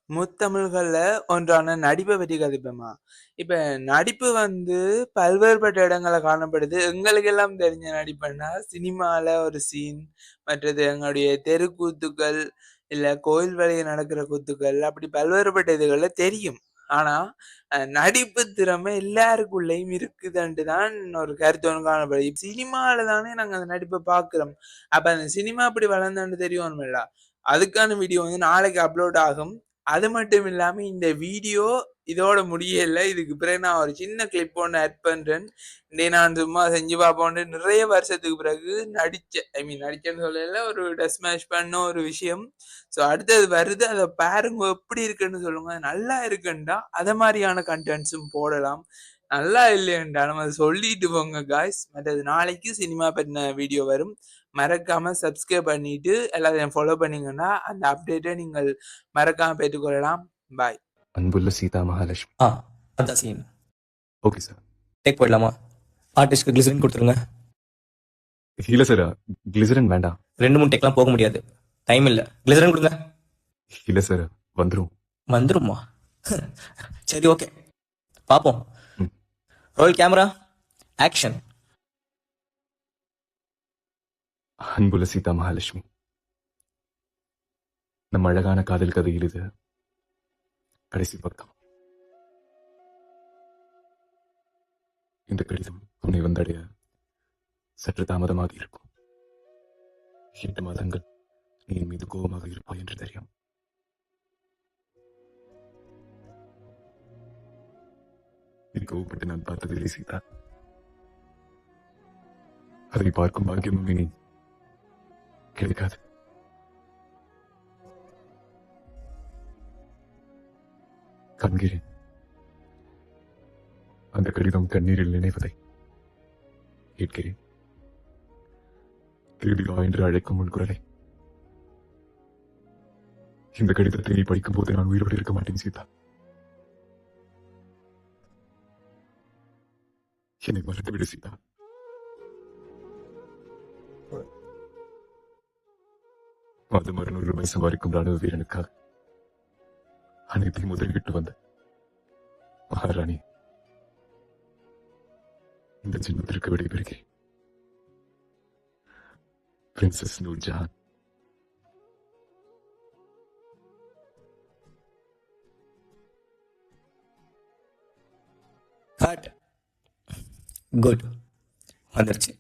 முத்தமிழ்கள்ல ஒன்றான நடிப்பை பற்றி கதைப்போமா? இப்ப நடிப்பு பல்வேறுபட்ட இடங்கள்ல காணப்படுது. எங்களுக்கு எல்லாம் தெரிஞ்ச நடிப்புன்னா சினிமால ஒரு சீன், மற்றது எங்களுடைய தெருக்கூத்துக்கள், இல்ல கோயில் வழிய நடக்கிற கூத்துக்கள், அப்படி பல்வேறுபட்ட இதுகள்ல தெரியும். ஆனா நடிப்பு திறமை எல்லாருக்குள்ளயும் இருக்குதுன்ட்டு தான் ஒரு கருத்து ஒன்று காணப்படுது. சினிமால தானே நாங்க அந்த நடிப்பை பார்க்கிறோம். அப்ப அந்த சினிமா அப்படி வளர்ந்தான்னு தெரியணும்ல. அதுக்கான வீடியோ நாளைக்கு அப்லோட் ஆகும். அது மட்டும் இல்லாம இந்த வீடியோ இதோட முடியல. இதுக்கு பிறகு நான் ஒரு சின்ன கிளிப் ஒன்று ஆட் பண்றேன். நான் சும்மா செஞ்சு பார்ப்போன்னு நிறைய வருஷத்துக்கு பிறகு நடிச்சேன்னு சொல்லல, ஒரு டஸ்மேஷ் பண்ண ஒரு விஷயம். ஸோ அடுத்தது வருது, அதை பாருங்க எப்படி இருக்குன்னு சொல்லுங்க. நல்லா இருக்குண்டா அதை மாதிரியான கண்டென்ட்ஸும் போடலாம். நல்லா இல்லையண்டா நம்ம அதை சொல்லிட்டு போங்க காய்ஸ். மற்றது நாளைக்கு சினிமா பற்றின வீடியோ வரும். மறக்காம சப்ஸ்கிரைப் பண்ணிட்டு எல்லாத்தையும் ஃபாலோ பண்ணீங்கன்னா அந்த அப்டேட்டை நீங்கள் மறக்காம பெற்றுக்கொள்ளலாம். பாய். அன்புள்ள சீதா மகாலட்சுமி. அதான் சீன். Okay sir. டேக் போயிடலாமா? ஆர்டிஸ்ட்க்கு கிளிசரின் கொடுத்துருங்க. இல்ல சார், கிளிசரின் வேண்டாம். 2-3 டேக்லாம் போக முடியாது, டைம் இல்ல. கிளிசரின் கொடுங்க. இல்ல சார், வந்துருமா? சரி, ஓகே, பாப்போம். Role camera, action. அன்புள்ள சீதா மகாலட்சுமி, நம்ம அழகான காதல் கதையில் இது கடைசி பக்கம். இந்த கடிதம் உன்னை வந்தடைய சற்று தாமதமாக இருக்கும். 8 மாதங்கள் நீ என் மீது கோபமாக இருப்பாய் என்று தெரியும். நீ கோபப்பட்டு நான் பார்த்ததில்லை சீதா. அதை பார்க்கும் பாக்கியமும் இனி கிடைக்காது. காண்கிறேன் அந்த கடிதம் கண்ணீரில் நினைவதை. கேட்கிறேன் திருடிவா என்று அழைக்கும் உன் குரலை. இந்த கடிதத்தை நீ படிக்கும் போது நான் உயிரோடு இருக்க மாட்டேன் சீதா. என்னை மறந்துவிடு சீதா. மாதம் 600 ரூபாய் சம்பாதிக்கும் ராணுவ வீரனுக்காக அனைத்தையும் முதலிட்டு வந்த மகாராணி, இந்த ஜென்மத்திற்கு விடைபெறுகிறேன். பிரின்சஸ் நூர்ஜஹான். குட், வந்துருச்சு.